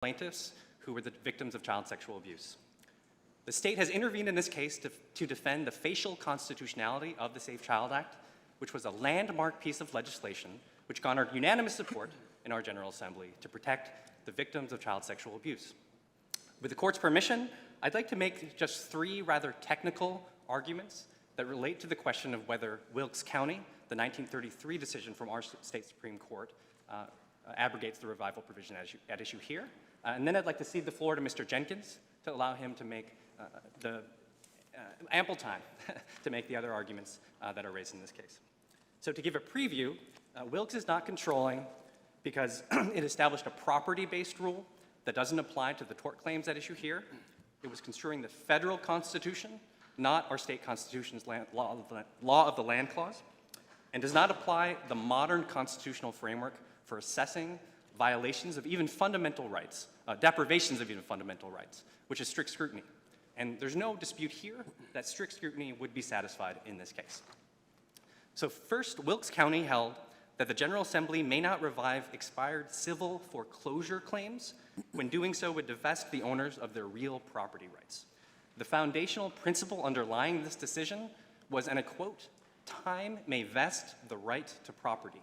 plaintiffs who were the victims of child sexual abuse. The state has intervened in this case to defend the facial constitutionality of the Safe Child Act, which was a landmark piece of legislation which garnered unanimous support in our General Assembly to protect the victims of child sexual abuse. With the court's permission, I'd like to make just three rather technical arguments that relate to the question of whether Wilkes County, the 1933 decision from our state Supreme Court, abrogates the revival provision at issue here. And then I'd like to cede the floor to Mr. Jenkins to allow him to make the ample time to make the other arguments that are raised in this case. So to give a preview, Wilkes is not controlling because it established a property-based rule that doesn't apply to the tort claims at issue here. It was construing the federal constitution, not our state constitution's law of the land clause, and does not apply the modern constitutional framework for assessing violations of even fundamental rights, deprivations of even fundamental rights, which is strict scrutiny. And there's no dispute here that strict scrutiny would be satisfied in this case. So first, Wilkes County held that the General Assembly may not revive expired civil foreclosure claims when doing so would divest the owners of their real property rights. The foundational principle underlying this decision was, and I quote, "Time may vest the right to property,"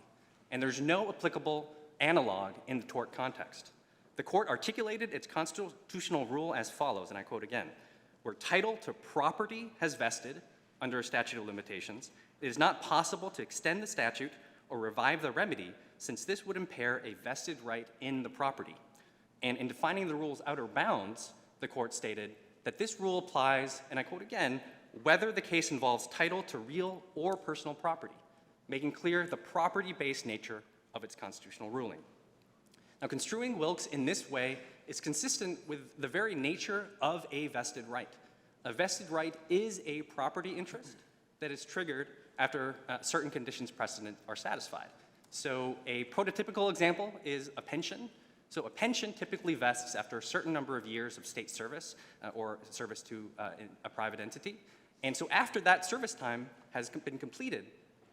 and there's no applicable analog in the tort context. The court articulated its constitutional rule as follows, and I quote again, "Where title to property has vested under a statute of limitations, it is not possible to extend the statute or revive the remedy, since this would impair a vested right in the property." And in defining the rule's outer bounds, the court stated that this rule applies, and I quote again, "whether the case involves title to real or personal property," making clear the property-based nature of its constitutional ruling. Now, construing Wilkes in this way is consistent with the very nature of a vested right. A vested right is a property interest that is triggered after certain conditions precedent are satisfied. So a prototypical example is a pension. So a pension typically vests after a certain number of years of state service or service to a private entity. And so after that service time has been completed,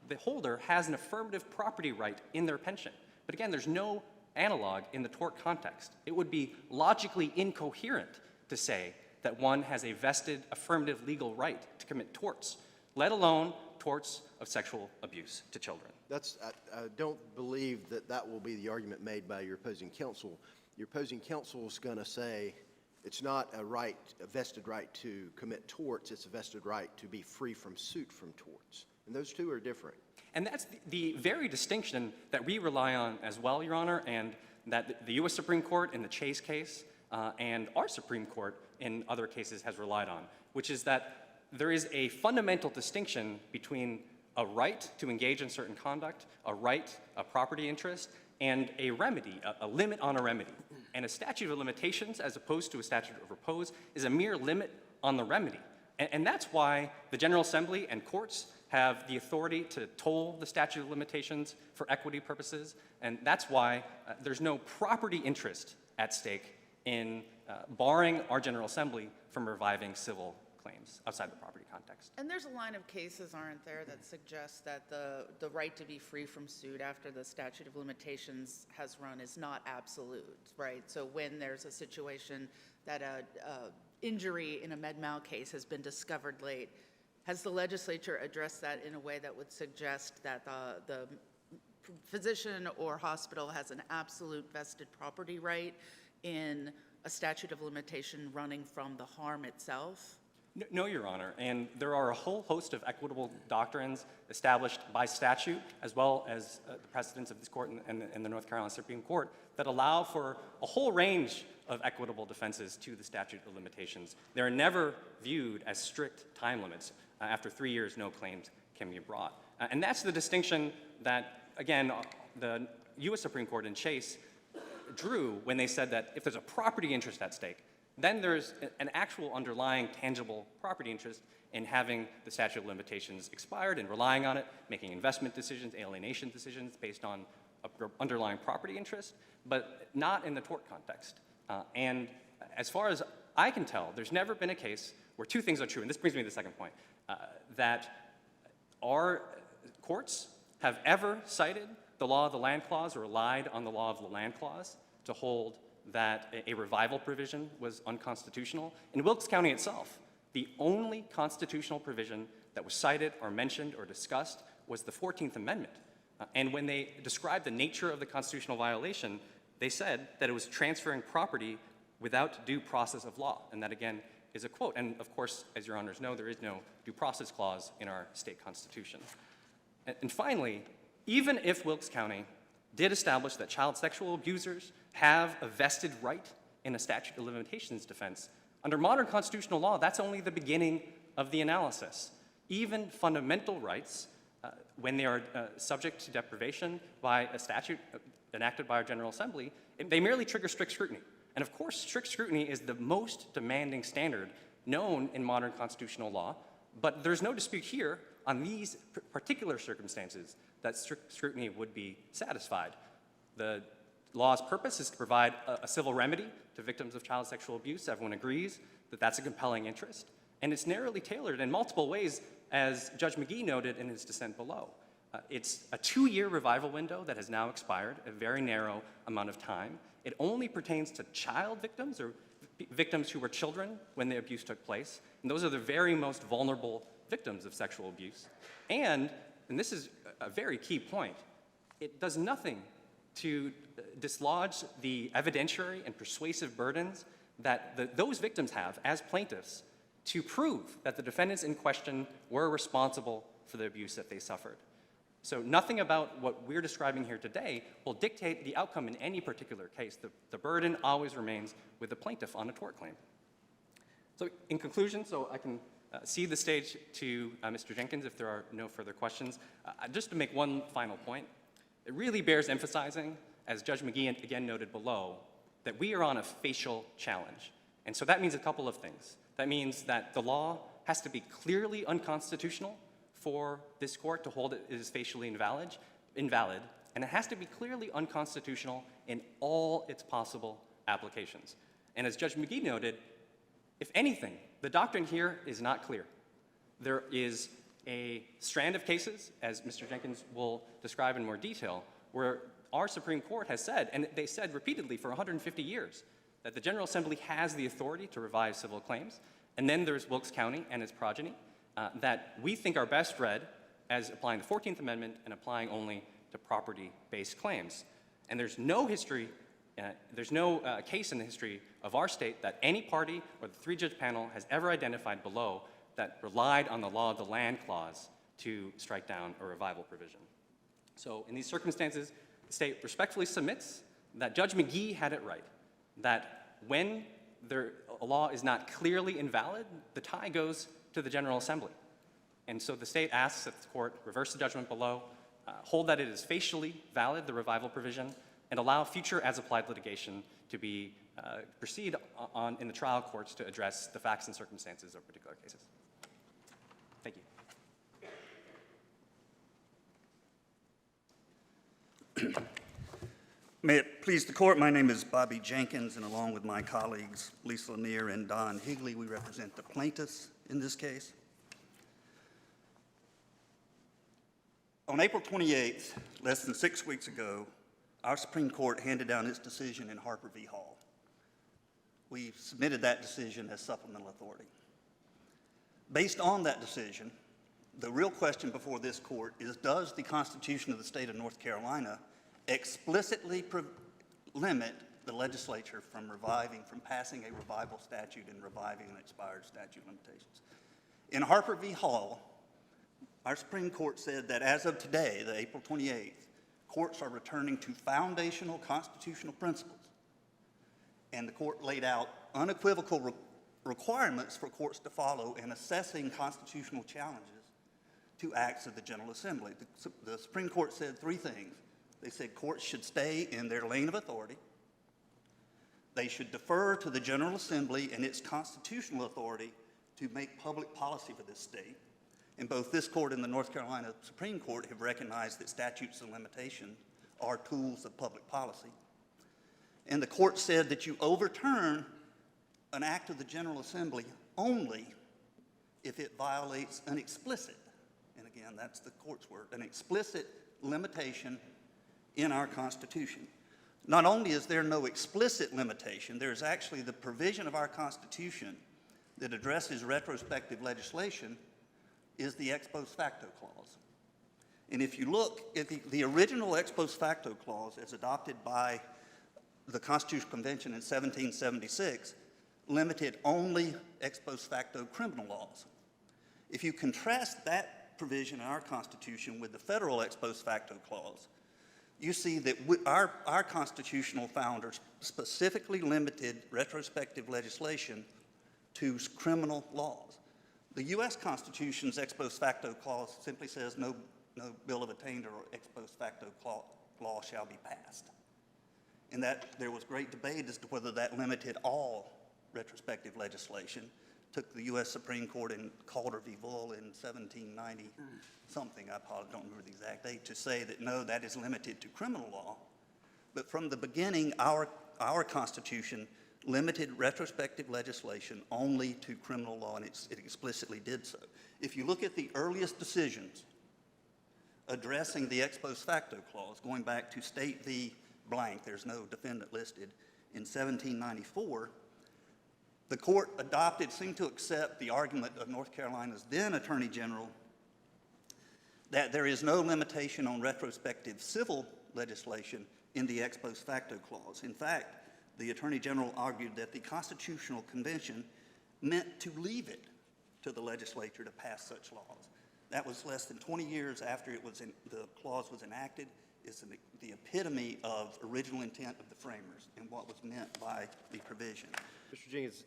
the holder has an affirmative property right in their pension. But again, there's no analog in the tort context. It would be logically incoherent to say that one has a vested affirmative legal right to commit torts, let alone torts of sexual abuse to children. I don't believe that that will be the argument made by your opposing counsel. Your opposing counsel is going to say it's not a vested right to commit torts, it's a vested right to be free from suit from torts. And those two are different. And that's the very distinction that we rely on as well, Your Honor, and that the U.S. Supreme Court in the Chase case and our Supreme Court in other cases has relied on, which is that there is a fundamental distinction between a right to engage in certain conduct, a property interest, and a remedy, a limit on a remedy. And a statute of limitations, as opposed to a statute of repose, is a mere limit on the remedy. And that's why the General Assembly and courts have the authority to toll the statute of limitations for equity purposes, and that's why there's no property interest at stake in barring our General Assembly from reviving civil claims outside the property context. And there's a line of cases, aren't there, that suggests that the right to be free from suit after the statute of limitations has run is not absolute, right? So when there's a situation that a injury in a med-mal case has been discovered late, has the legislature addressed that in a way that would suggest that the physician or hospital has an absolute vested property right in a statute of limitation running from the harm itself? No, Your Honor, and there are a whole host of equitable doctrines established by statute, as well as the precedents of this court and the North Carolina Supreme Court, that allow for a whole range of equitable defenses to the statute of limitations. They're never viewed as strict time limits. After 3 years, no claims can be brought. And that's the distinction that, again, the U.S. Supreme Court in Chase drew when they said that if there's a property interest at stake, then there's an actual underlying tangible property interest in having the statute of limitations expired and relying on it, making investment decisions, alienation decisions based on an underlying property interest, but not in the tort context. And as far as I can tell, there's never been a case where two things are true, and this brings me to the second point, that our courts have ever cited the law of the land clause or relied on the law of the land clause to hold that a revival provision was unconstitutional. In Wilkes County itself, the only constitutional provision that was cited or mentioned or discussed was the 14th Amendment. And when they described the nature of the constitutional violation, they said that it was transferring property without due process of law. And that, again, is a quote. And of course, as your honors know, there is no due process clause in our state constitution. And finally, even if Wilkes County did establish that child sexual abusers have a vested right in a statute of limitations defense, under modern constitutional law, that's only the beginning of the analysis. Even fundamental rights, when they are subject to deprivation by a statute enacted by our General Assembly, they merely trigger strict scrutiny. And of course, strict scrutiny is the most demanding standard known in modern constitutional law, but there's no dispute here on these particular circumstances that strict scrutiny would be satisfied. The law's purpose is to provide a civil remedy to victims of child sexual abuse. Everyone agrees that that's a compelling interest. And it's narrowly tailored in multiple ways, as Judge McGee noted in his dissent below. It's a 2-year revival window that has now expired, a very narrow amount of time. It only pertains to child victims or victims who were children when the abuse took place. And those are the very most vulnerable victims of sexual abuse. And this is a very key point, it does nothing to dislodge the evidentiary and persuasive burdens that those victims have as plaintiffs to prove that the defendants in question were responsible for the abuse that they suffered. So nothing about what we're describing here today will dictate the outcome in any particular case. The burden always remains with the plaintiff on a tort claim. So in conclusion, so I can cede the stage to Mr. Jenkins if there are no further questions. Just to make one final point, it really bears emphasizing, as Judge McGee again noted below, that we are on a facial challenge. And so that means a couple of things. That means that the law has to be clearly unconstitutional for this court to hold it is facially invalid, and it has to be clearly unconstitutional in all its possible applications. And as Judge McGee noted, if anything, the doctrine here is not clear. There is a strand of cases, as Mr. Jenkins will describe in more detail, where our Supreme Court has said, and they said repeatedly for 150 years, that the General Assembly has the authority to revise civil claims. And then there's Wilkes County and its progeny that we think are best read as applying the 14th Amendment and applying only to property-based claims. And there's no history, there's no case in the history of our state that any party or the 3-judge panel has ever identified below that relied on the law of the land clause to strike down a revival provision. So in these circumstances, the state respectfully submits that Judge McGee had it right, that when a law is not clearly invalid, the tie goes to the General Assembly. And so the state asks that the court reverse the judgment below, hold that it is facially valid, the revival provision, and allow future as-applied litigation to be proceed on in the trial courts to address the facts and circumstances of particular cases. Thank you. May it please the court, my name is Bobby Jenkins, and along with my colleagues Lisa Lanier and Don Higley, we represent the plaintiffs in this case. On April 28th, less than 6 weeks ago, our Supreme Court handed down its decision in Harper v. Hall. We submitted that decision as supplemental authority. Based on that decision, the real question before this court is, does the Constitution of the state of North Carolina explicitly limit the legislature from passing a revival statute and reviving an expired statute of limitations? In Harper v. Hall, our Supreme Court said that as of today, the April 28th, courts are returning to foundational constitutional principles. And the court laid out unequivocal requirements for courts to follow in assessing constitutional challenges to acts of the General Assembly. The Supreme Court said 3 things. They said courts should stay in their lane of authority. They should defer to the General Assembly and its constitutional authority to make public policy for this state. And both this court and the North Carolina Supreme Court have recognized that statutes of limitation are tools of public policy. And the court said that you overturn an act of the General Assembly only if it violates an explicit, and again, that's the court's word, an explicit limitation in our Constitution. Not only is there no explicit limitation, there's actually the provision of our Constitution that addresses retrospective legislation is the ex post facto clause. And if you look at the original ex post facto clause as adopted by the Constitutional Convention in 1776, limited only ex post facto criminal laws. If you contrast that provision in our Constitution with the federal ex post facto clause, you see that our constitutional founders specifically limited retrospective legislation to criminal laws. The U.S. Constitution's ex post facto clause simply says no bill of attainder or ex post facto law shall be passed. And that there was great debate as to whether that limited all retrospective legislation. Took the U.S. Supreme Court in Calder v. Bull in 1790 something, I probably don't remember the exact date, to say that no, that is limited to criminal law. But from the beginning, our Constitution limited retrospective legislation only to criminal law, and it explicitly did so. If you look at the earliest decisions addressing the ex post facto clause, going back to State v. blank, there's no defendant listed, in 1794, the court seemed to accept the argument of North Carolina's then Attorney General that there is no limitation on retrospective civil legislation in the ex post facto clause. In fact, the Attorney General argued that the Constitutional Convention meant to leave it to the legislature to pass such laws. That was less than 20 years after the clause was enacted. It's the epitome of original intent of the framers and what was meant by the provision. Mr. Jenkins,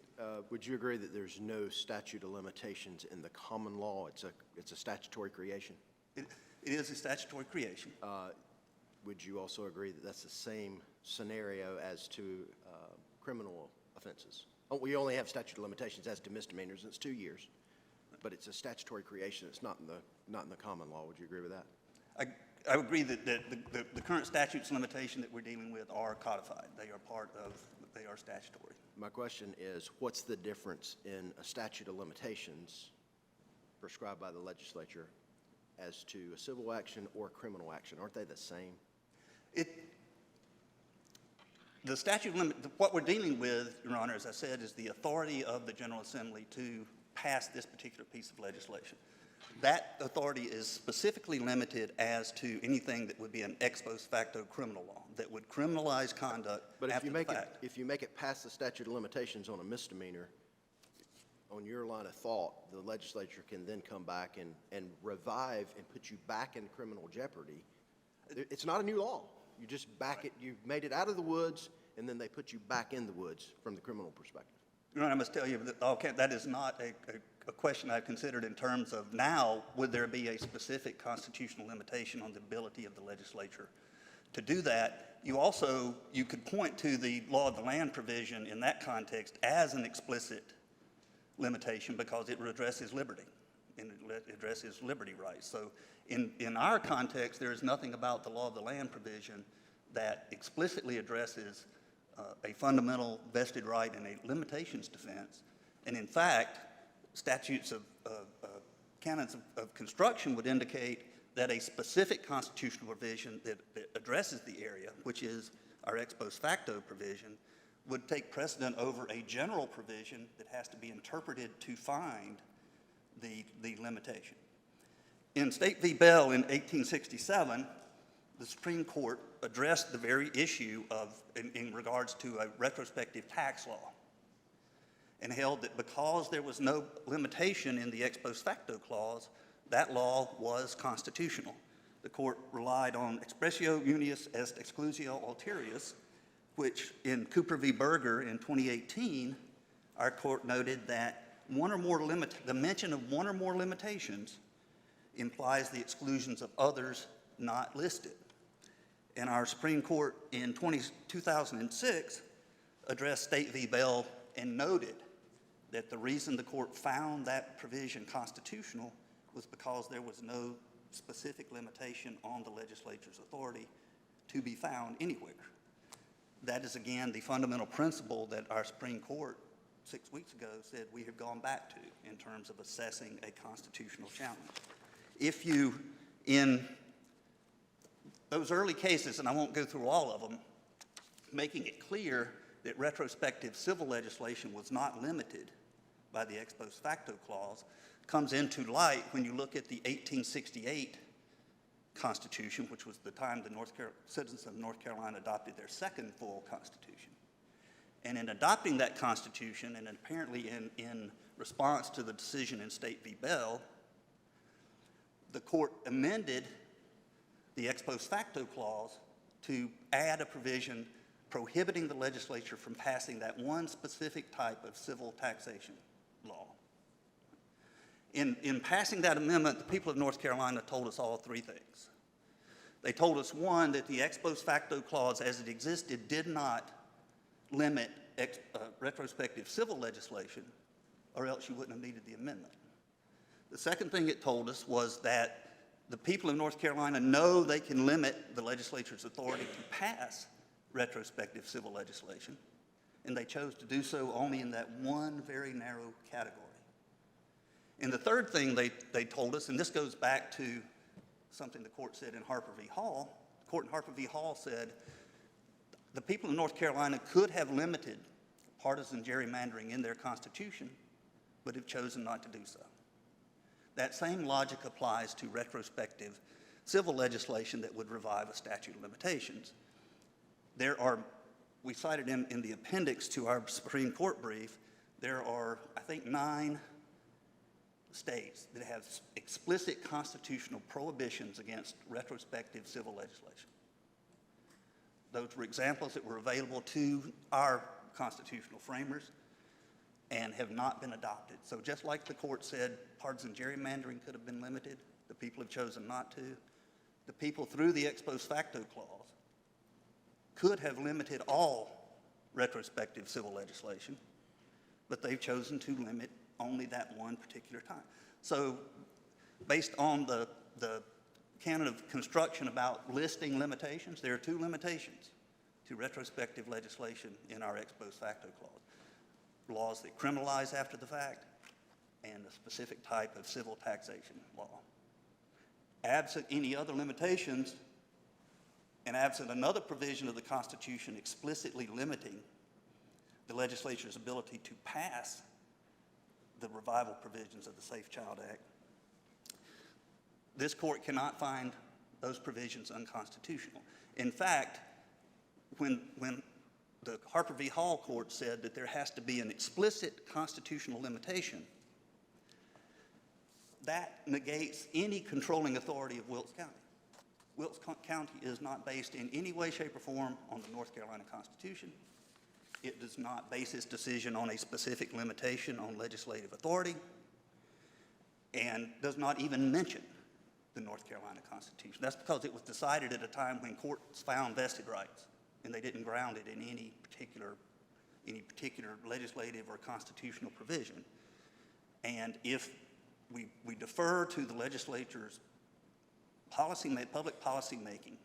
would you agree that there's no statute of limitations in the common law? It's a statutory creation? It is a statutory creation. Would you also agree that that's the same scenario as to criminal offenses? Oh, we only have statute of limitations as to misdemeanors, and it's 2 years. But it's a statutory creation. It's not in the common law. Would you agree with that? I agree that the current statute's limitation that we're dealing with are codified. They are statutory. My question is, what's the difference in a statute of limitations prescribed by the legislature as to a civil action or criminal action? Aren't they the same? The statute limit, what we're dealing with, Your Honor, as I said, is the authority of the General Assembly to pass this particular piece of legislation. That authority is specifically limited as to anything that would be an ex post facto criminal law, that would criminalize conduct after the fact. If you make it past the statute of limitations on a misdemeanor, on your line of thought, the legislature can then come back and revive and put you back in criminal jeopardy. It's not a new law. You just you've made it out of the woods, and then they put you back in the woods from the criminal perspective. Your Honor, I must tell you that that is not a question I've considered in terms of now, would there be a specific constitutional limitation on the ability of the legislature to do that? You could point to the law of the land provision in that context as an explicit limitation because it addresses liberty and it addresses liberty rights. So in our context, there is nothing about the law of the land provision that explicitly addresses a fundamental vested right in a limitations defense. And in fact, statutes of canons of construction would indicate that a specific constitutional provision that addresses the area, which is our ex post facto provision, would take precedent over a general provision that has to be interpreted to find the limitation. In State v. Bell in 1867, the Supreme Court addressed the very issue in regards to a retrospective tax law and held that because there was no limitation in the ex post facto clause, that law was constitutional. The court relied on expressio unius est exclusio ulterius, which in Cooper v. Berger in 2018, our court noted that the mention of one or more limitations implies the exclusions of others not listed. And our Supreme Court in 2006 addressed State v. Bell and noted that the reason the court found that provision constitutional was because there was no specific limitation on the legislature's authority to be found anywhere. That is, again, the fundamental principle that our Supreme Court 6 weeks ago said we have gone back to in terms of assessing a constitutional challenge. If you, in those early cases, and I won't go through all of them, making it clear that retrospective civil legislation was not limited by the ex post facto clause comes into light when you look at the 1868 Constitution, which was the time the citizens of North Carolina adopted their second full Constitution. And in adopting that Constitution, and apparently in response to the decision in State v. Bell, the court amended the ex post facto clause to add a provision prohibiting the legislature from passing that one specific type of civil taxation law. In passing that amendment, the people of North Carolina told us all three things. They told us, one, that the ex post facto clause as it existed did not limit retrospective civil legislation, or else you wouldn't have needed the amendment. The second thing it told us was that the people of North Carolina know they can limit the legislature's authority to pass retrospective civil legislation, and they chose to do so only in that one very narrow category. And the third thing they told us, and this goes back to something the court said in Harper v. Hall. The court in Harper v. Hall said the people of North Carolina could have limited partisan gerrymandering in their constitution, but have chosen not to do so. That same logic applies to retrospective civil legislation that would revive a statute of limitations. We cited in the appendix to our Supreme Court brief, there are, I think, 9 states that have explicit constitutional prohibitions against retrospective civil legislation. Those were examples that were available to our constitutional framers and have not been adopted. So just like the court said partisan gerrymandering could have been limited, the people have chosen not to. The people through the ex post facto clause could have limited all retrospective civil legislation, but they've chosen to limit only that one particular time. So based on the canon of construction about listing limitations, there are 2 limitations to retrospective legislation in our ex post facto clause. Laws that criminalize after the fact, and a specific type of civil taxation law. Absent any other limitations, and absent another provision of the Constitution explicitly limiting the legislature's ability to pass the revival provisions of the Safe Child Act, this court cannot find those provisions unconstitutional. In fact, when the Harper v. Hall court said that there has to be an explicit constitutional limitation, that negates any controlling authority of Wilkes County. Wilkes County is not based in any way, shape, or form on the North Carolina Constitution. It does not base its decision on a specific limitation on legislative authority, and does not even mention the North Carolina Constitution. That's because it was decided at a time when courts found vested rights, and they didn't ground it in any particular legislative or constitutional provision. And if we defer to the legislature's public policy making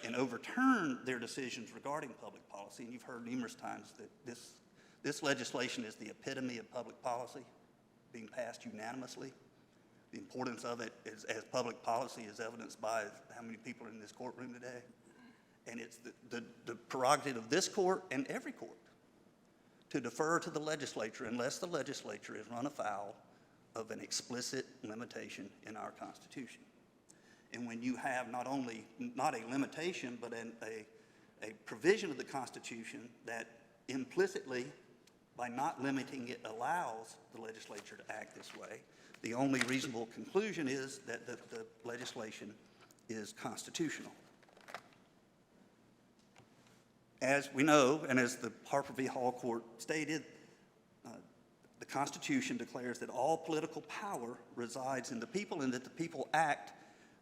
and overturn their decisions regarding public policy, and you've heard numerous times that this legislation is the epitome of public policy being passed unanimously. The importance of it as public policy is evidenced by how many people are in this courtroom today. And it's the prerogative of this court and every court to defer to the legislature unless the legislature is run afoul of an explicit limitation in our Constitution. And when you have not a limitation, but a provision of the Constitution that implicitly, by not limiting it, allows the legislature to act this way, the only reasonable conclusion is that the legislation is constitutional. As we know, and as the Harper v. Hall court stated, the Constitution declares that all political power resides in the people, and that the people act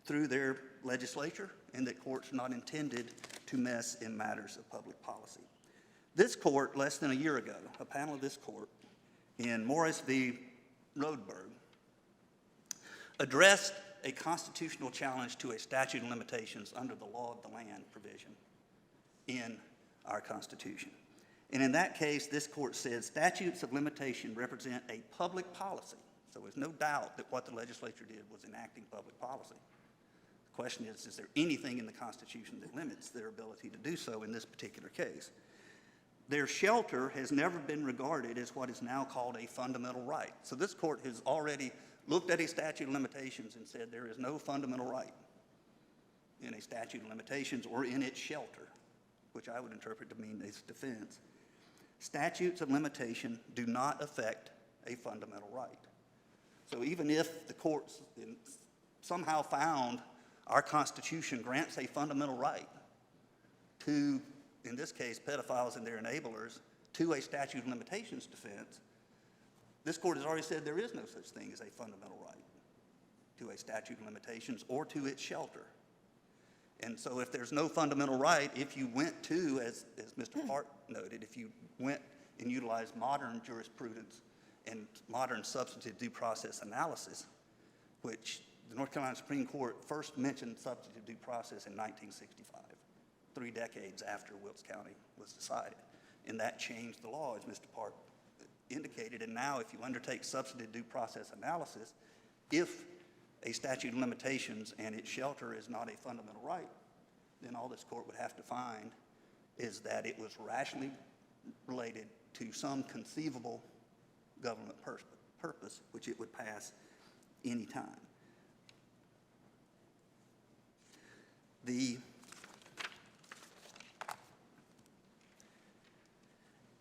through their legislature, and that courts are not intended to mess in matters of public policy. This court, less than a year ago, a panel of this court in Morris v. Rodeberg, addressed a constitutional challenge to a statute of limitations under the law of the land provision in our Constitution. And in that case, this court said statutes of limitation represent a public policy. So there's no doubt that what the legislature did was enacting public policy. The question is there anything in the Constitution that limits their ability to do so in this particular case? Their shelter has never been regarded as what is now called a fundamental right. So this court has already looked at a statute of limitations and said there is no fundamental right in a statute of limitations or in its shelter, which I would interpret to mean its defense. Statutes of limitation do not affect a fundamental right. So even if the courts somehow found our Constitution grants a fundamental right to, in this case, pedophiles and their enablers, to a statute of limitations defense, this court has already said there is no such thing as a fundamental right to a statute of limitations or to its shelter. And so if there's no fundamental right, if you went to, as Mr. Park noted, if you went and utilized modern jurisprudence and modern substantive due process analysis, which the North Carolina Supreme Court first mentioned substantive due process in 1965, 3 decades after Wilkes County was decided. And that changed the law, as Mr. Park indicated. And now if you undertake substantive due process analysis, if a statute of limitations and its shelter is not a fundamental right, then all this court would have to find is that it was rationally related to some conceivable government purpose, which it would pass any time.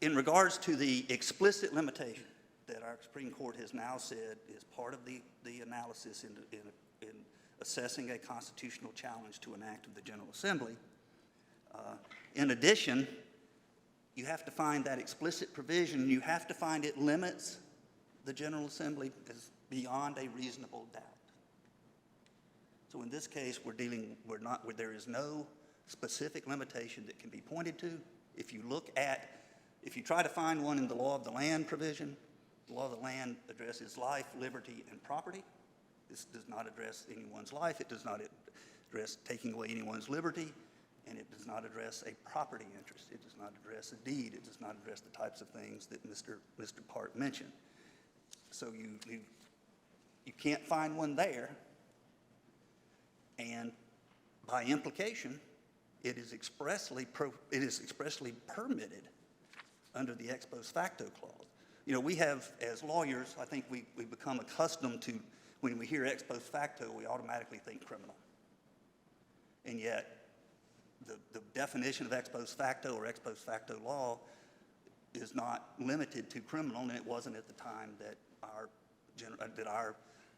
In regards to the explicit limitation that our Supreme Court has now said is part of the analysis in assessing a constitutional challenge to an act of the General Assembly, in addition, you have to find that explicit provision, you have to find it limits the General Assembly as beyond a reasonable doubt. So in this case, there is no specific limitation that can be pointed to. If you try to find one in the law of the land provision, the law of the land addresses life, liberty, and property. This does not address anyone's life. It does not address taking away anyone's liberty, and it does not address a property interest. It does not address a deed. It does not address the types of things that Mr. Park mentioned. So you can't find one there, and by implication, it is expressly permitted under the ex post facto clause. You know, we have, as lawyers, I think we become accustomed to, when we hear ex post facto, we automatically think criminal. And yet, the definition of ex post facto or ex post facto law is not limited to criminal, and it wasn't at the time that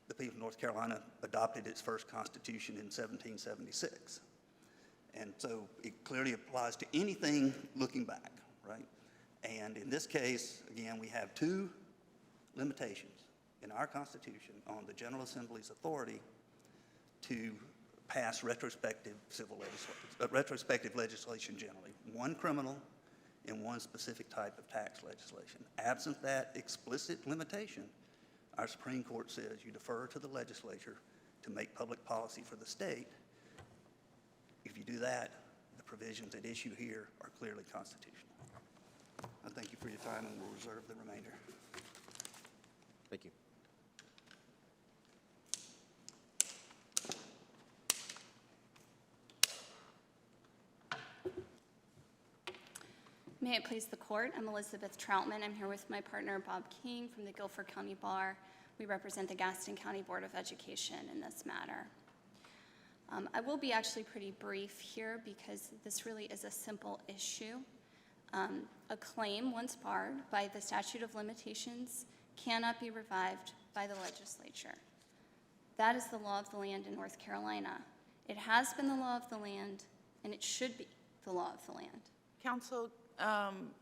the people of North Carolina adopted its first constitution in 1776. And so it clearly applies to anything looking back, right? And in this case, again, we have 2 limitations in our Constitution on the General Assembly's authority to pass retrospective legislation generally, one criminal and one specific type of tax legislation. Absent that explicit limitation, our Supreme Court says you defer to the legislature to make public policy for the state. If you do that, the provisions at issue here are clearly constitutional. I thank you for your time, and we'll reserve the remainder. Thank you. May it please the court, I'm Elizabeth Troutman. I'm here with my partner, Bob King, from the Guilford County Bar. We represent the Gaston County Board of Education in this matter. I will be actually pretty brief here because this really is a simple issue. A claim once barred by the statute of limitations cannot be revived by the legislature. That is the law of the land in North Carolina. It has been the law of the land, and it should be the law of the land. Counsel,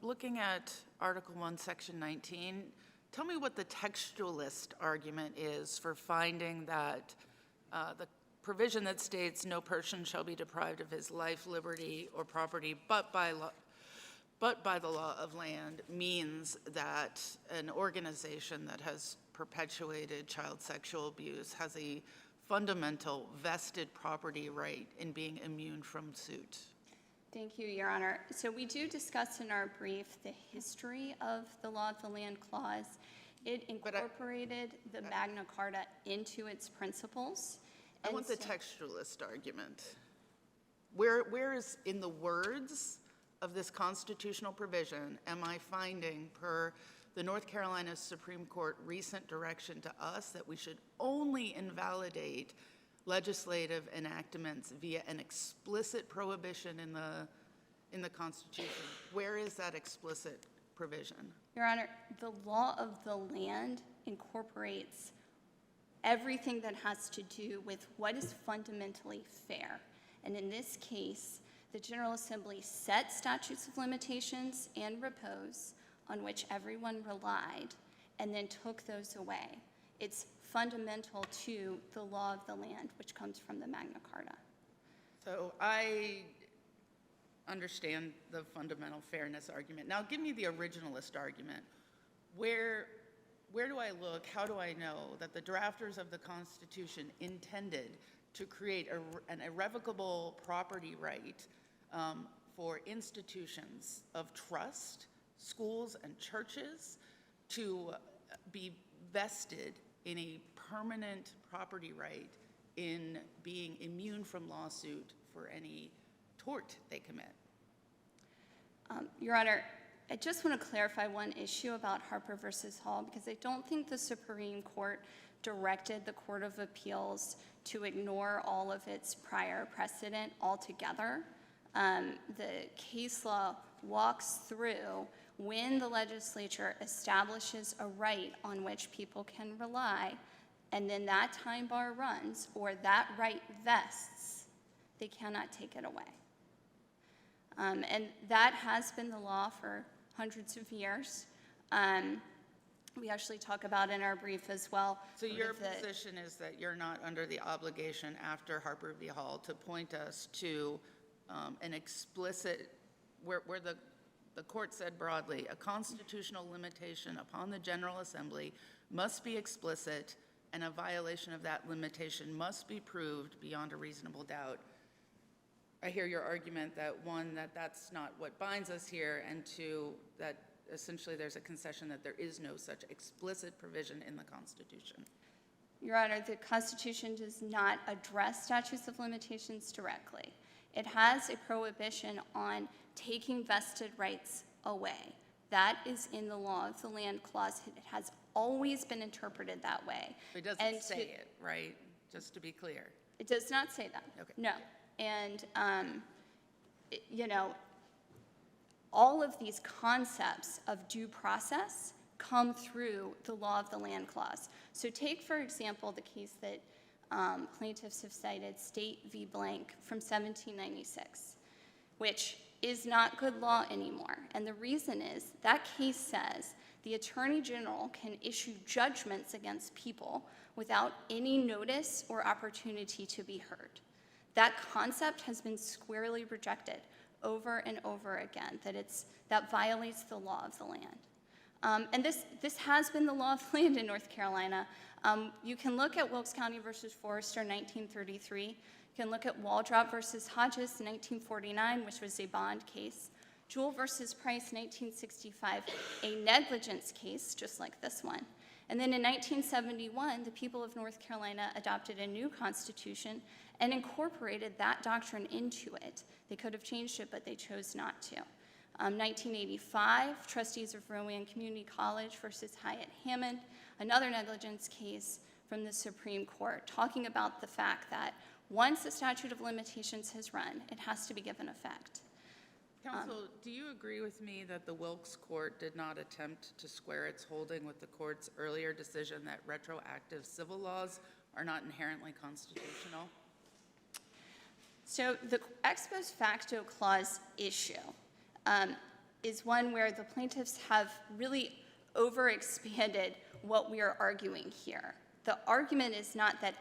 looking at Article 1, Section 19, tell me what the textualist argument is for finding that the provision that states no person shall be deprived of his life, liberty, or property but by the law of land means that an organization that has perpetuated child sexual abuse has a fundamental vested property right in being immune from suit. Thank you, Your Honor. So we do discuss in our brief the history of the law of the land clause. It incorporated the Magna Carta into its principles, I want the textualist argument. Where is, in the words of this constitutional provision, am I finding, per the North Carolina Supreme Court recent direction to us, that we should only invalidate legislative enactments via an explicit prohibition in the Constitution? Where is that explicit provision? Your Honor, the law of the land incorporates everything that has to do with what is fundamentally fair. And in this case, the General Assembly set statutes of limitations and repose on which everyone relied and then took those away. It's fundamental to the law of the land, which comes from the Magna Carta. So I understand the fundamental fairness argument. Now give me the originalist argument. Where do I look, how do I know that the drafters of the Constitution intended to create an irrevocable property right for institutions of trust, schools and churches, to be vested in a permanent property right in being immune from lawsuit for any tort they commit? Your Honor, I just want to clarify one issue about Harper versus Hall, because I don't think the Supreme Court directed the Court of Appeals to ignore all of its prior precedent altogether. The case law walks through when the legislature establishes a right on which people can rely, and then that time bar runs, or that right vests, they cannot take it away. And that has been the law for hundreds of years. We actually talk about in our brief as well. So your position is that you're not under the obligation after Harper v. Hall to point us to an explicit, where the court said broadly, a constitutional limitation upon the General Assembly must be explicit, and a violation of that limitation must be proved beyond a reasonable doubt. I hear your argument that, one, that that's not what binds us here, and two, that essentially there's a concession that there is no such explicit provision in the Constitution. Your Honor, the Constitution does not address statutes of limitations directly. It has a prohibition on taking vested rights away. That is in the law of the land clause. It has always been interpreted that way. It doesn't say it, right? Just to be clear. It does not say that. Okay. No. And, you know, all of these concepts of due process come through the law of the land clause. So take, for example, the case that plaintiffs have cited, State v. Blank from 1796, which is not good law anymore. And the reason is that case says the Attorney General can issue judgments against people without any notice or opportunity to be heard. That concept has been squarely rejected over and over again, that violates the law of the land. And this has been the law of the land in North Carolina. You can look at Wilkes County versus Forrester, 1933. You can look at Waldrop versus Hodges, 1949, which was a bond case. Jewell versus Price, 1965, a negligence case, just like this one. And then in 1971, the people of North Carolina adopted a new constitution and incorporated that doctrine into it. They could have changed it, but they chose not to. 1985, trustees of Rowan Community College versus Hyatt Hammond, another negligence case from the Supreme Court, talking about the fact that once the statute of limitations has run, it has to be given effect. Counsel, do you agree with me that the Wilkes Court did not attempt to square its holding with the court's earlier decision that retroactive civil laws are not inherently constitutional? So the ex post facto clause issue is one where the plaintiffs have really overexpanded what we are arguing here. The argument is not that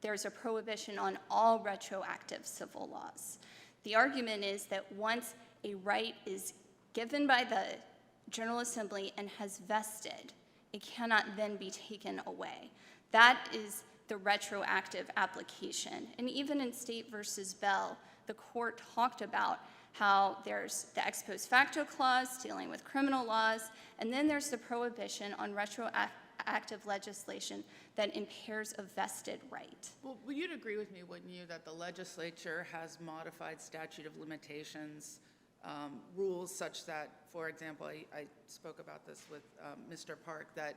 there's a prohibition on all retroactive civil laws. The argument is that once a right is given by the General Assembly and has vested, it cannot then be taken away. That is the retroactive application. And even in State versus Bell, the court talked about how there's the ex post facto clause dealing with criminal laws, and then there's the prohibition on act of legislation that impairs a vested right. Well, you'd agree with me, wouldn't you, that the legislature has modified statute of limitations rules such that, for example, I spoke about this with Mr. Park, that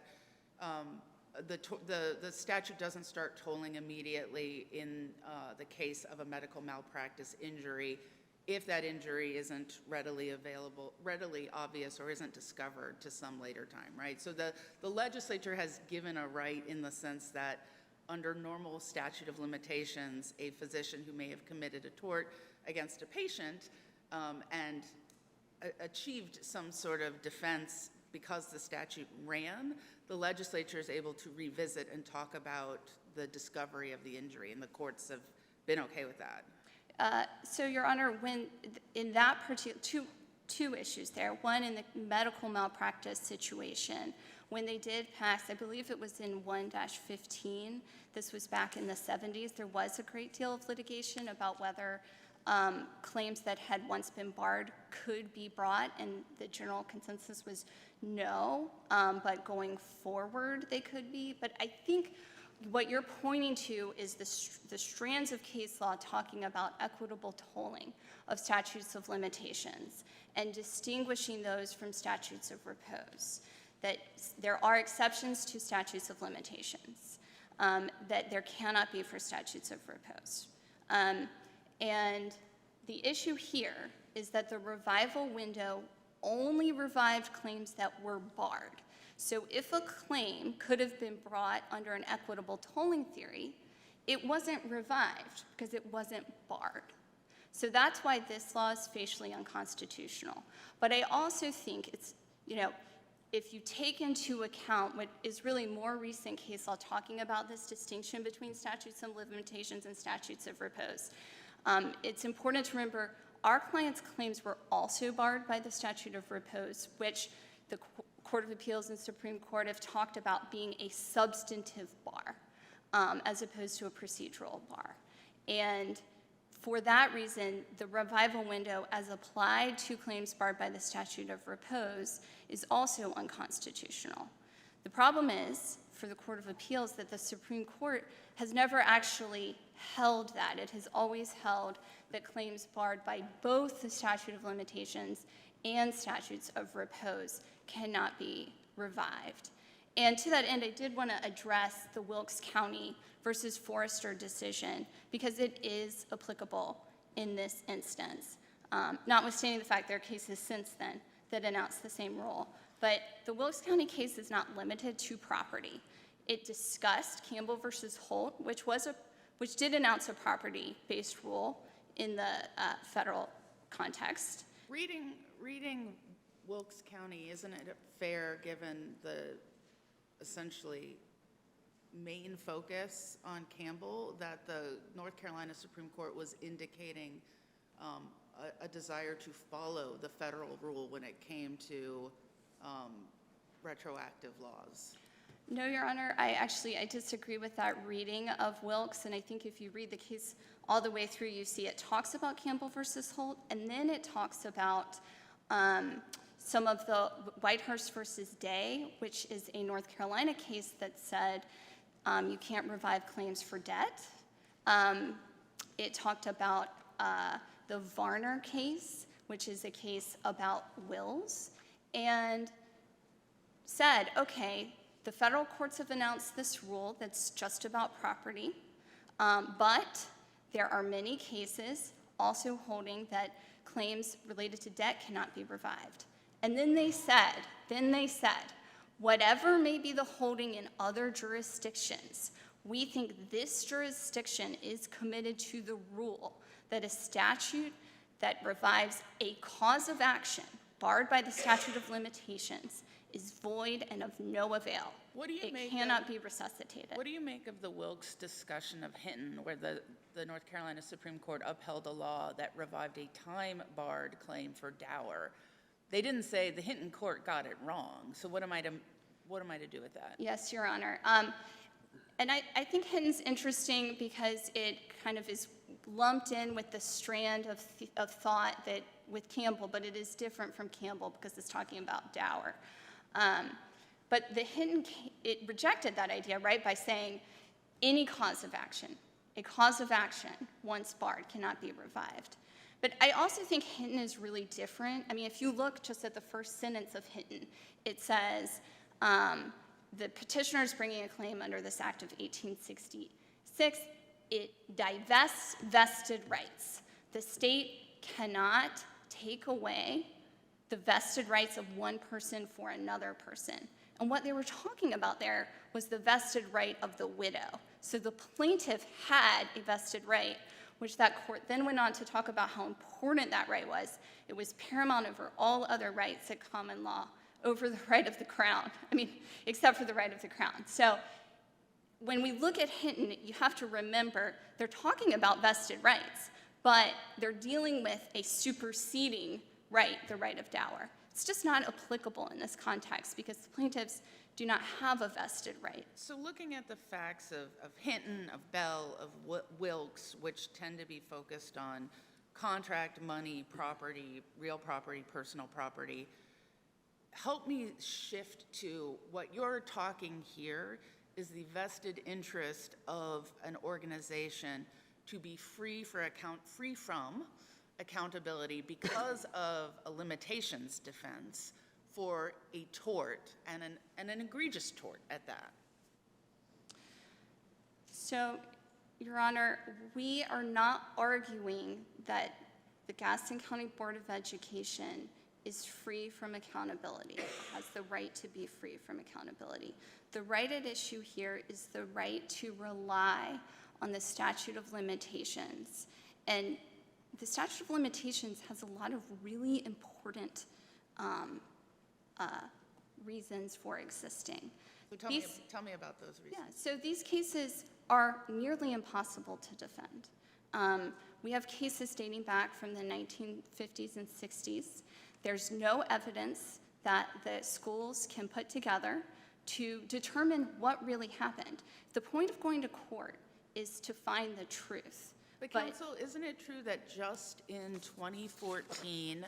the statute doesn't start tolling immediately in the case of a medical malpractice injury if that injury isn't readily obvious, or isn't discovered to some later time, right? So the legislature has given a right in the sense that under normal statute of limitations, a physician who may have committed a tort against a patient and achieved some sort of defense because the statute ran, the legislature is able to revisit and talk about the discovery of the injury, and the courts have been okay with that. So, Your Honor, when in that particular, two issues there. One, in the medical malpractice situation, when they did pass, I believe it was in 1-15, this was back in the 70s, there was a great deal of litigation about whether claims that had once been barred could be brought, and the general consensus was no, but going forward they could be. But I think what you're pointing to is the strands of case law talking about equitable tolling of statutes of limitations and distinguishing those from statutes of repose, that there are exceptions to statutes of limitations, that there cannot be for statutes of repose. And the issue here is that the revival window only revived claims that were barred. So if a claim could have been brought under an equitable tolling theory, it wasn't revived because it wasn't barred. So that's why this law is facially unconstitutional. But I also think it's, if you take into account what is really more recent case law talking about this distinction between statutes of limitations and statutes of repose, it's important to remember our clients' claims were also barred by the statute of repose, which the Court of Appeals and Supreme Court have talked about being a substantive bar as opposed to a procedural bar. And for that reason, the revival window as applied to claims barred by the statute of repose is also unconstitutional. The problem is, for the Court of Appeals, that the Supreme Court has never actually held that. It has always held that claims barred by both the statute of limitations and statutes of repose cannot be revived. And to that end, I did want to address the Wilkes County versus Forrester decision because it is applicable in this instance, notwithstanding the fact there are cases since then that announced the same rule. But the Wilkes County case is not limited to property. It discussed Campbell versus Holt, which did announce a property-based rule in the federal context. Reading Wilkes County, isn't it fair, given the essentially main focus on Campbell, that the North Carolina Supreme Court was indicating a desire to follow the federal rule when it came to retroactive laws? No, Your Honor, I disagree with that reading of Wilkes, and I think if you read the case all the way through, you see it talks about Campbell versus Holt, and then it talks about some of the Whitehurst versus Day, which is a North Carolina case that said you can't revive claims for debt. It talked about the Varner case, which is a case about wills, and said, okay, the federal courts have announced this rule that's just about property, but there are many cases also holding that claims related to debt cannot be revived. And then they said, whatever may be the holding in other jurisdictions, we think this jurisdiction is committed to the rule that a statute that revives a cause of action barred by the statute of limitations is void and of no avail. It cannot be resuscitated. What do you make of the Wilkes discussion of Hinton, where the North Carolina Supreme Court upheld a law that revived a time-barred claim for dower? They didn't say the Hinton court got it wrong. So what am I to do with that? Yes, Your Honor. And I think Hinton's interesting because it kind of is lumped in with the strand of thought that with Campbell, but it is different from Campbell because it's talking about dower. But the it rejected that idea, right, by saying any cause of action, a cause of action once barred cannot be revived. But I also think Hinton is really different. I mean, if you look just at the first sentence of Hinton, it says the petitioner is bringing a claim under this Act of 1866. It divests vested rights. The state cannot take away the vested rights of one person for another person. And what they were talking about there was the vested right of the widow. So the plaintiff had a vested right, which that court then went on to talk about how important that right was. It was paramount over all other rights at common law, over the right of the crown. I mean, except for the right of the crown. So when we look at Hinton, you have to remember they're talking about vested rights, but they're dealing with a superseding right, the right of dower. It's just not applicable in this context because the plaintiffs do not have a vested right. So looking at the facts of Hinton, of Bell, of Wilkes, which tend to be focused on contract, money, property, real property, personal property, help me shift to what you're talking here is the vested interest of an organization to be free from accountability because of a limitations defense for a tort and an egregious tort at that. So, Your Honor, we are not arguing that the Gaston County Board of Education is free from accountability, has the right to be free from accountability. The right at issue here is the right to rely on the statute of limitations. And the statute of limitations has a lot of really important reasons for existing. So tell me about those reasons. Yeah, so these cases are nearly impossible to defend. We have cases dating back from the 1950s and 60s. There's no evidence that the schools can put together to determine what really happened. The point of going to court is to find the truth. But counsel, isn't it true that just in 2014,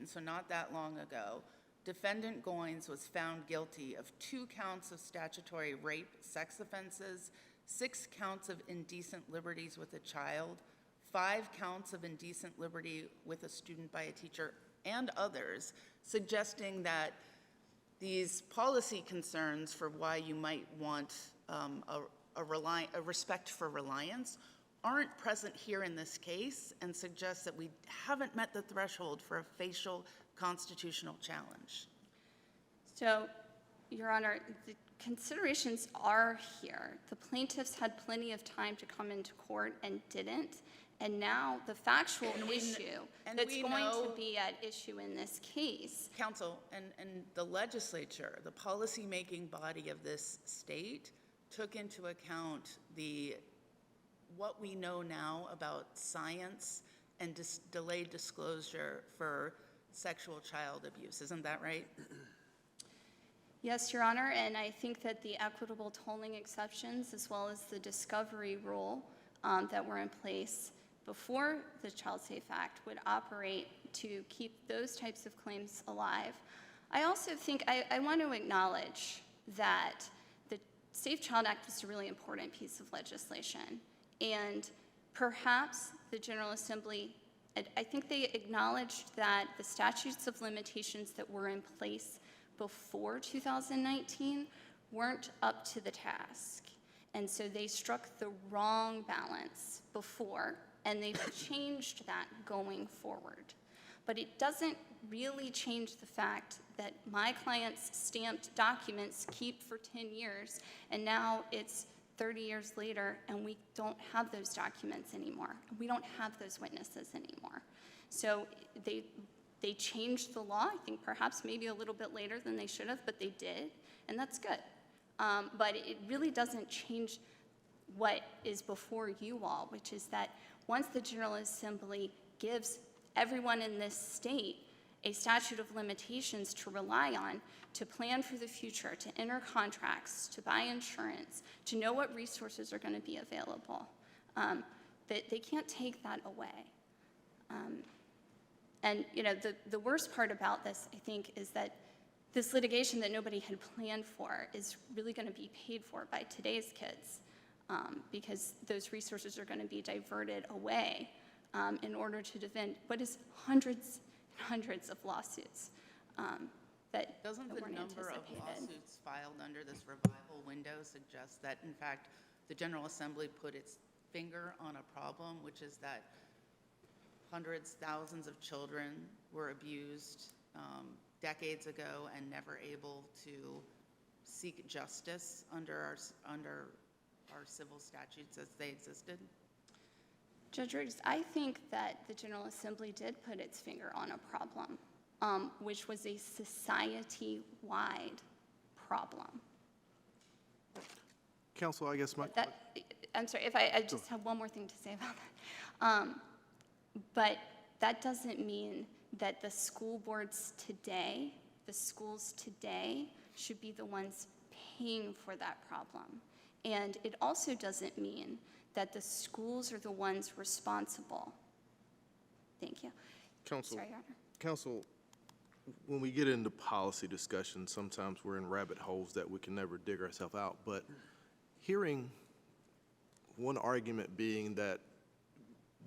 so not that long ago, Defendant Goins was found guilty of 2 counts of statutory rape, sex offenses, 6 counts of indecent liberties with a child, 5 counts of indecent liberty with a student by a teacher, and others, suggesting that these policy concerns for why you might want a respect for reliance aren't present here in this case and suggest that we haven't met the threshold for a facial constitutional challenge. So, Your Honor, the considerations are here. The plaintiffs had plenty of time to come into court and didn't. And now the factual issue that's going to be at issue in this case. Counsel, and the legislature, the policy-making body of this state, took into account what we know now about science and delayed disclosure for sexual child abuse. Isn't that right? Yes, Your Honor, and I think that the equitable tolling exceptions as well as the discovery rule that were in place before the Child Safe Act would operate to keep those types of claims alive. I also think I want to acknowledge that the Safe Child Act is a really important piece of legislation. And perhaps the General Assembly, I think they acknowledged that the statutes of limitations that were in place before 2019 weren't up to the task. And so they struck the wrong balance before, and they've changed that going forward. But it doesn't really change the fact that my client's stamped documents keep for 10 years, and now it's 30 years later, and we don't have those documents anymore. We don't have those witnesses anymore. So they changed the law, I think perhaps maybe a little bit later than they should have, but they did, and that's good. But it really doesn't change what is before you all, which is that once the General Assembly gives everyone in this state a statute of limitations to rely on, to plan for the future, to enter contracts, to buy insurance, to know what resources are going to be available, that they can't take that away. And, you know, the worst part about this, I think, is that this litigation that nobody had planned for is really going to be paid for by today's kids, because those resources are going to be diverted away in order to defend what is hundreds and hundreds of lawsuits that Doesn't the weren't number of anticipated. lawsuits filed under this revival window suggest that, in fact, the General Assembly put its finger on a problem, which is that hundreds, thousands of children were abused decades ago and never able to seek justice under our civil statutes as they existed? Judge Riggs, I think that the General Assembly did put its finger on a problem, which was a society-wide problem. Counsel, I guess I'm sorry, if I just have one more thing to say about that. But that doesn't mean that the school boards today, the schools today, should be the ones paying for that problem. And it also doesn't mean that the schools are the ones responsible. Thank you. Counsel, Sorry, Your Honor. Counsel, when we get into policy discussions, sometimes we're in rabbit holes that we can never dig ourselves out. But hearing one argument being that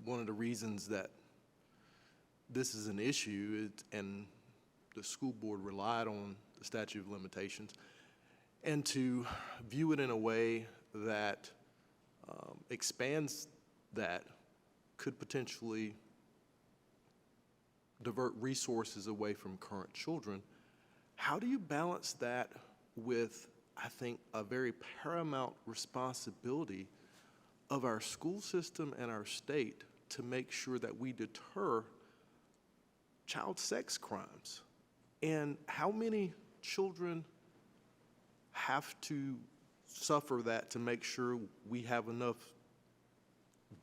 one of the reasons that this is an issue and the school board relied on the statute of limitations, and to view it in a way that expands that could potentially divert resources away from current children. How do you balance that with, I think, a very paramount responsibility of our school system and our state to make sure that we deter child sex crimes? And how many children have to suffer that to make sure we have enough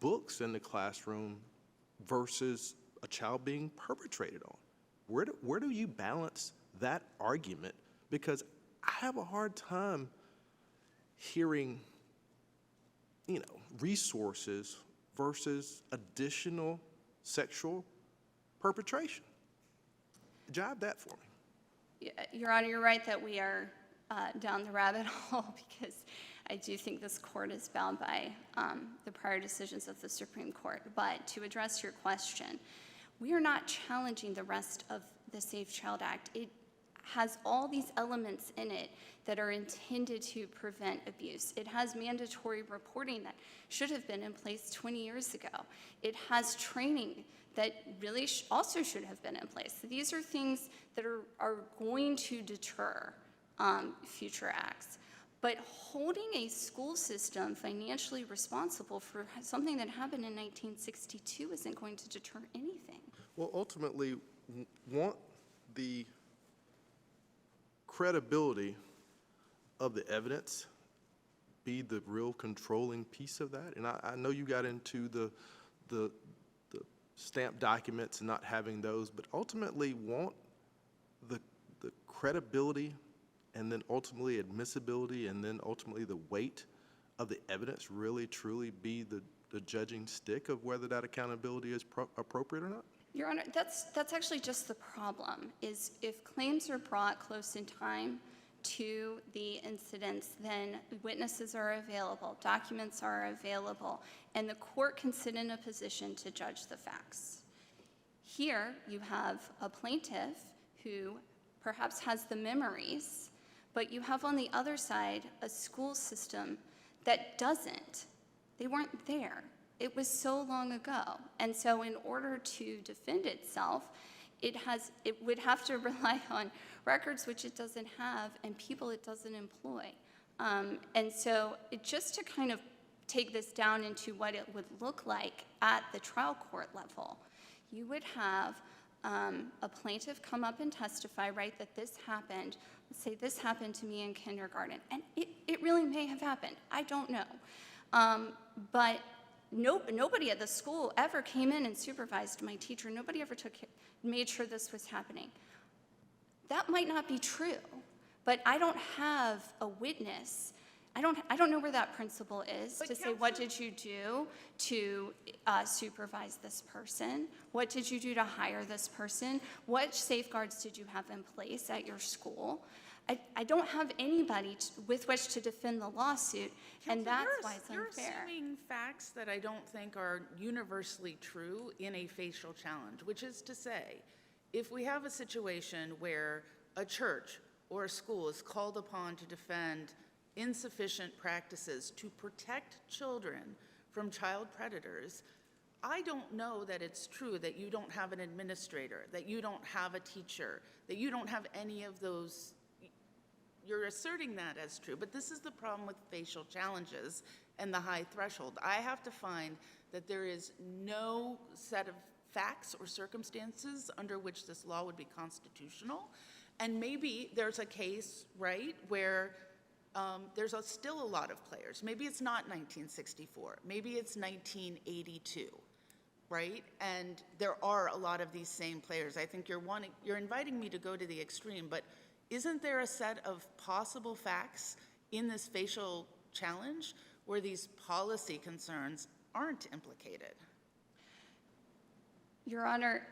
books in the classroom versus a child being perpetrated on? Where do you balance that argument? Because I have a hard time hearing, resources versus additional sexual perpetration. Jive that for me. Your Honor, you're right that we are down the rabbit hole, because I do think this court is bound by the prior decisions of the Supreme Court. But to address your question, we are not challenging the rest of the Safe Child Act. It has all these elements in it that are intended to prevent abuse. It has mandatory reporting that should have been in place 20 years ago. It has training that really also should have been in place. So these are things that are going to deter future acts. But holding a school system financially responsible for something that happened in 1962 isn't going to deter anything. Well, ultimately, won't the credibility of the evidence be the real controlling piece of that? And I know you got into the stamped documents and not having those, but ultimately, won't the credibility and then ultimately admissibility and then ultimately the weight of the evidence really truly be the judging stick of whether that accountability is appropriate or not? Your Honor, that's actually just the problem, is if claims are brought close in time to the incidents, then witnesses are available, documents are available, and the court can sit in a position to judge the facts. Here, you have a plaintiff who perhaps has the memories, but you have on the other side a school system that doesn't. They weren't there. It was so long ago. And so in order to defend itself, it would have to rely on records which it doesn't have and people it doesn't employ. And so just to kind of take this down into what it would look like at the trial court level, you would have a plaintiff come up and testify, right, that this happened. Let's say this happened to me in kindergarten. And it really may have happened. I don't know. But nobody at the school ever came in and supervised my teacher. Nobody ever made sure this was happening. That might not be true, but I don't have a witness I don't know where that principle is But to say, what Counselor- did you do to supervise this person? What did you do to hire this person? What safeguards did you have in place at your school? I don't have anybody with which to defend the lawsuit, and Counselor, that's why it's You're unfair. assuming facts that I don't think are universally true in a facial challenge, which is to say, if we have a situation where a church or a school is called upon to defend insufficient practices to protect children from child predators, I don't know that it's true that you don't have an administrator, that you don't have a teacher, that you don't have any of those. You're asserting that as true, but this is the problem with facial challenges and the high threshold. I have to find that there is no set of facts or circumstances under which this law would be constitutional. And maybe there's a case, right, where there's still a lot of players. Maybe it's not 1964. Maybe it's 1982, right? And there are a lot of these same players. I think you're inviting me to go to the extreme, but isn't there a set of possible facts in this facial challenge where these policy concerns aren't implicated? Your Honor,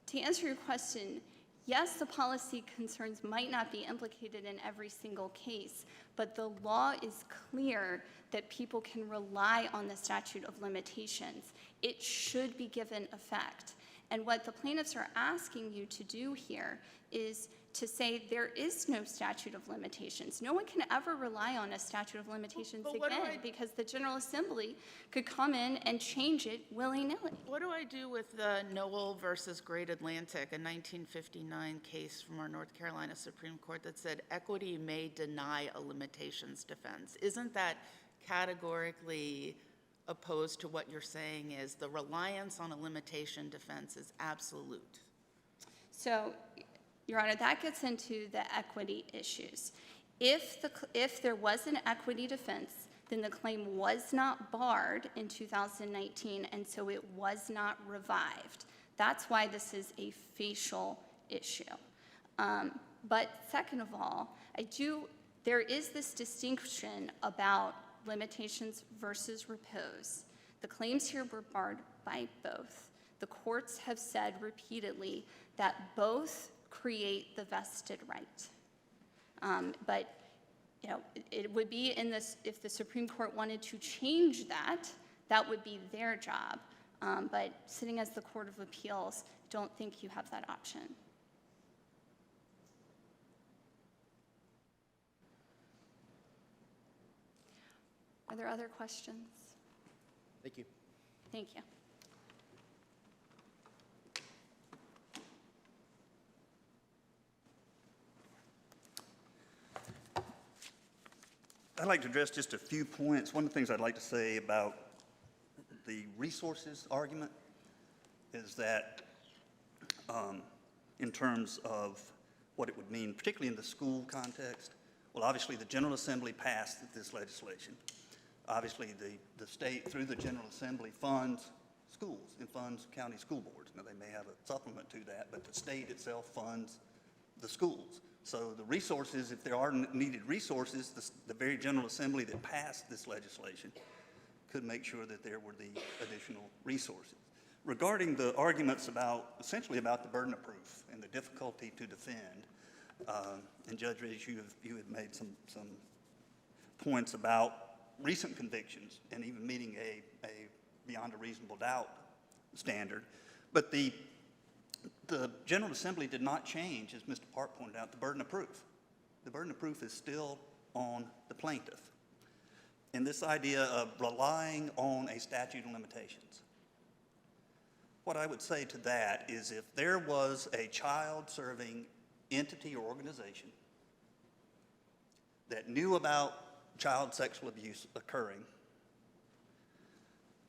to answer your question, yes, the policy concerns might not be implicated in every single case, but the law is clear that people can rely on the statute of limitations. It should be given effect. And what the plaintiffs are asking you to do here is to say there is no statute of limitations. No one can ever rely on a statute of limitations But what do again, because the General Assembly could come in and change it willy-nilly. What do I do with the Noel versus Great Atlantic, a 1959 case from our North Carolina Supreme Court that said equity may deny a limitations defense? Isn't that categorically opposed to what you're saying is the reliance on a limitation defense is absolute? So, Your Honor, that gets into the equity issues. If there was an equity defense, then the claim was not barred in 2019, and so it was not revived. That's why this is a facial issue. But second of all, there is this distinction about limitations versus repose. The claims here were barred by both. The courts have said repeatedly that both create the vested right. But it would be if the Supreme Court wanted to change that, that would be their job. But sitting as the Court of Appeals, don't think you have that option. Are there other questions? Thank you. Thank you. I'd like to address just a few points. One of the things I'd like to say about the resources argument is that in terms of what it would mean, particularly in the school context, well, obviously the General Assembly passed this legislation. Obviously the state, through the General Assembly, funds schools and funds county school boards. Now, they may have a supplement to that, but the state itself funds the schools. So the resources, if there are needed resources, the very General Assembly that passed this legislation could make sure that there were the additional resources. Regarding the arguments essentially about the burden of proof and the difficulty to defend, and Judge Ridge, you have made some points about recent convictions and even meeting a beyond a reasonable doubt standard. But the General Assembly did not change, as Mr. Park pointed out, the burden of proof. The burden of proof is still on the plaintiff. And this idea of relying on a statute of limitations. What I would say to that is if there was a child-serving entity or organization that knew about child sexual abuse occurring,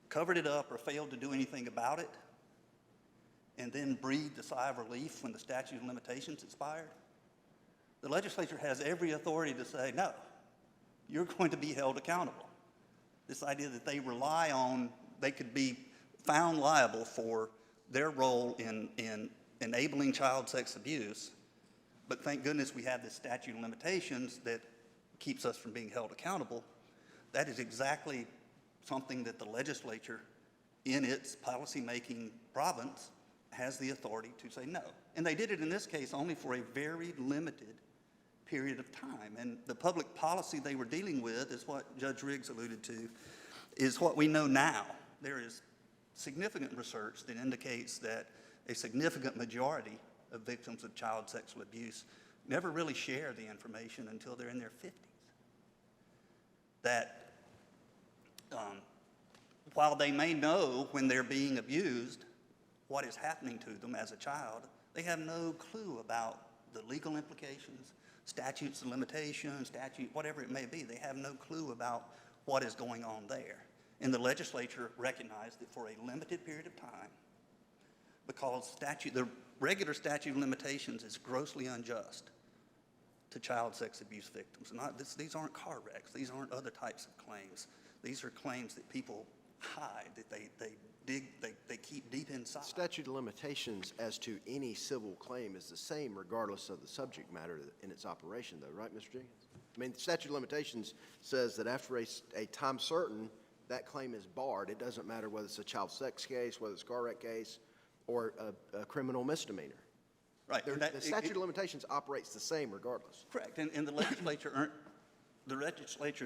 covered it up or failed to do anything about it, and then breathed a sigh of relief when the statute of limitations expired, the legislature has every authority to say, no, you're going to be held accountable. This idea that they rely on, they could be found liable for their role in enabling child sex abuse, but thank goodness we have this statute of limitations that keeps us from being held accountable, that is exactly something that the legislature, in its policymaking province, has the authority to say no. And they did it in this case only for a very limited period of time. And the public policy they were dealing with is what Judge Riggs alluded to, is what we know now. There is significant research that indicates that a significant majority of victims of child sexual abuse never really share the information until they're in their 50s. That while they may know when they're being abused what is happening to them as a child, they have no clue about the legal implications, statutes of limitations, whatever it may be. They have no clue about what is going on there. And the legislature recognized that for a limited period of time, because the regular statute of limitations is grossly unjust to child sex abuse victims. These aren't car wrecks. These aren't other types of claims. These are claims that people hide, that they keep deep inside. Statute of limitations as to any civil claim is the same regardless of the subject matter in its operation, though, right, Mr. Jenkins? I mean, the statute of limitations says that after a time certain, that claim is barred. It doesn't matter whether it's a child sex case, whether it's a car wreck case, or a criminal misdemeanor. Right. The statute of limitations operates the same regardless. Correct. And the legislature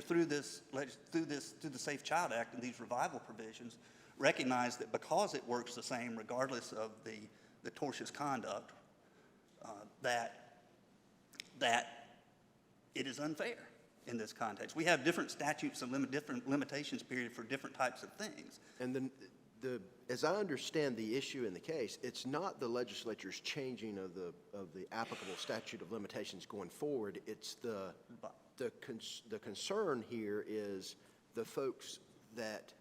through the Safe Child Act and these revival provisions recognized that because it works the same regardless of the tortious conduct, that it is unfair in this context. We have different statutes and different limitations period for different types of things. And then as I understand the issue in the case, it's not the legislature's changing of the applicable statute of limitations going forward. It's the concern here is the folks that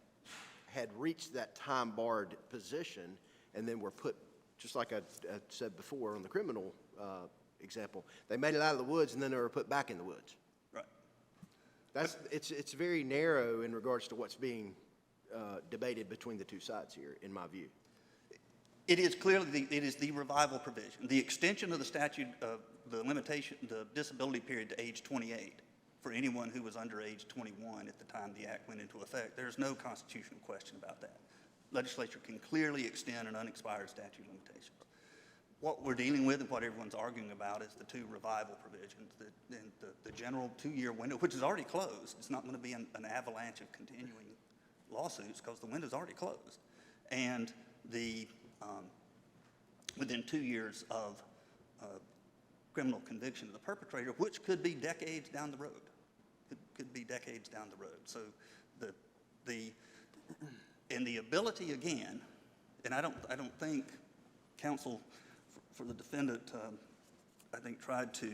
had reached that time-barred position and then were put, just like I said before on the criminal example, they made it out of the woods and then they were put back in the woods. Right. It's very narrow in regards to what's being debated between the two sides here, in my view. It is clearly the revival provision, the extension of the statute of the disability period to age 28 for anyone who was under age 21 at the time the act went into effect. There's no constitutional question about that. Legislature can clearly extend an unexpired statute of limitations. What we're dealing with and what everyone's arguing about is the two revival provisions, the general 2-year window, which is already closed. It's not going to be an avalanche of continuing lawsuits because the window's already closed. And within 2 years of criminal conviction of the perpetrator, which could be decades down the road. Could be decades down the road. So the ability again, and I don't think counsel for the defendant, I think tried to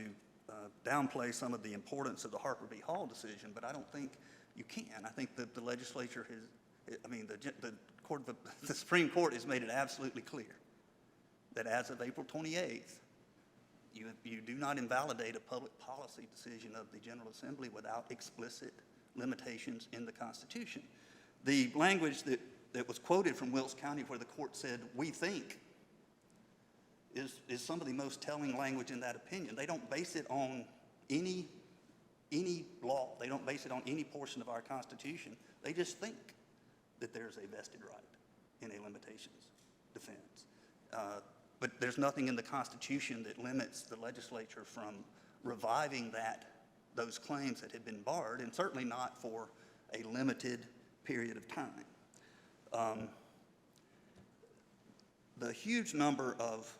downplay some of the importance of the Harper v. Hall decision, but I don't think you can. I think that the legislature the Supreme Court has made it absolutely clear that as of April 28th, you do not invalidate a public policy decision of the General Assembly without explicit limitations in the Constitution. The language that was quoted from Wilkes County where the court said, "we think," is some of the most telling language in that opinion. They don't base it on any law. They don't base it on any portion of our Constitution. They just think that there's a vested right in a limitations defense. But there's nothing in the Constitution that limits the legislature from reviving those claims that had been barred, and certainly not for a limited period of time. The huge number of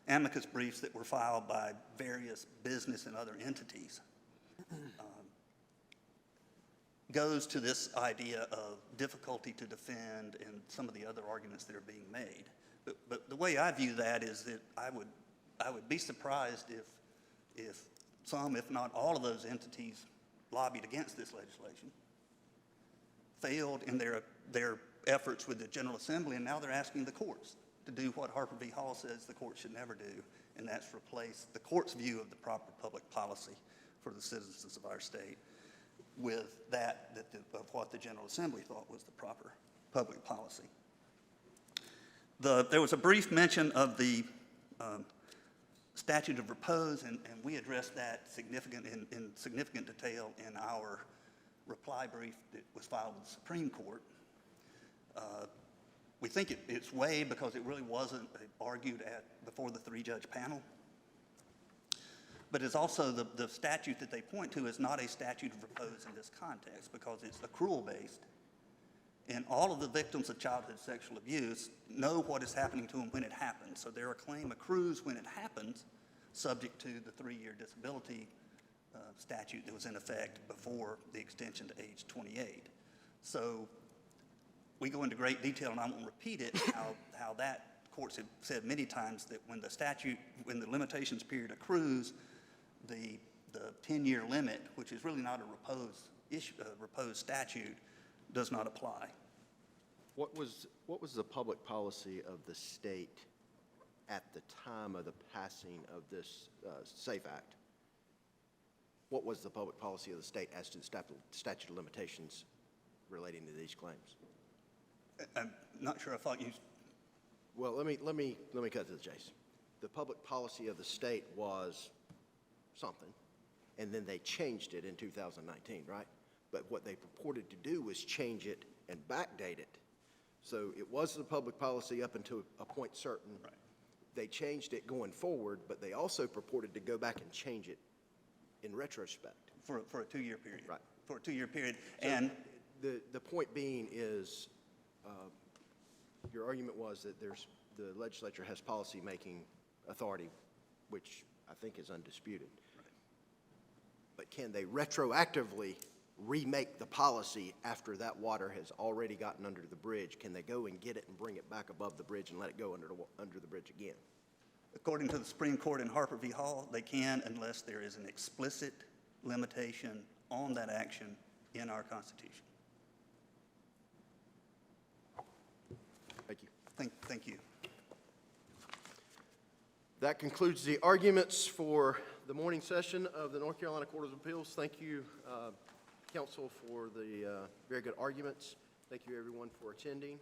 amicus briefs that were filed by various business and other entities goes to this idea of difficulty to defend and some of the other arguments that are being made. But the way I view that is that I would be surprised if some, if not all of those entities lobbied against this legislation, failed in their efforts with the General Assembly, and now they're asking the courts to do what Harper v. Hall says the court should never do, and that's replace the court's view of the proper public policy for the citizens of our state with of what the General Assembly thought was the proper public policy. There was a brief mention of the statute of repose, and we addressed that in significant detail in our reply brief that was filed with the Supreme Court. We think it's waived because it really wasn't argued before the three-judge panel. But it's also the statute that they point to is not a statute of repose in this context because it's accrual-based. And all of the victims of childhood sexual abuse know what is happening to them when it happens. So their claim accrues when it happens, subject to the 3-year disability statute that was in effect before the extension to age 28. So we go into great detail, and I won't repeat it, how that courts have said many times that when the limitations period accrues, the 10-year limit, which is really not a repose statute, does not apply. What was the public policy of the state at the time of the passing of this SAFE Act? What was the public policy of the state as to the statute of limitations relating to these claims? I'm not sure I thought you... Well, let me cut to the chase. The public policy of the state was something, and then they changed it in 2019, right? But what they purported to do was change it and backdate it. So it was the public policy up until a point certain. Right. They changed it going forward, but they also purported to go back and change it in retrospect. For a 2-year period. Right. For a 2-year period. So And the point being is, your argument was that the legislature has policy-making authority, which I think is undisputed. Right. But can they retroactively remake the policy after that water has already gotten under the bridge? Can they go and get it and bring it back above the bridge and let it go under the bridge again? according to the Supreme Court in Harper v. Hall, they can unless there is an explicit limitation on that action in our Constitution. Thank you. Thank you. That concludes the arguments for the morning session of the North Carolina Court of Appeals. Thank you, counsel, for the very good arguments. Thank you, everyone, for attending.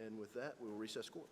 And with that, we will recess court.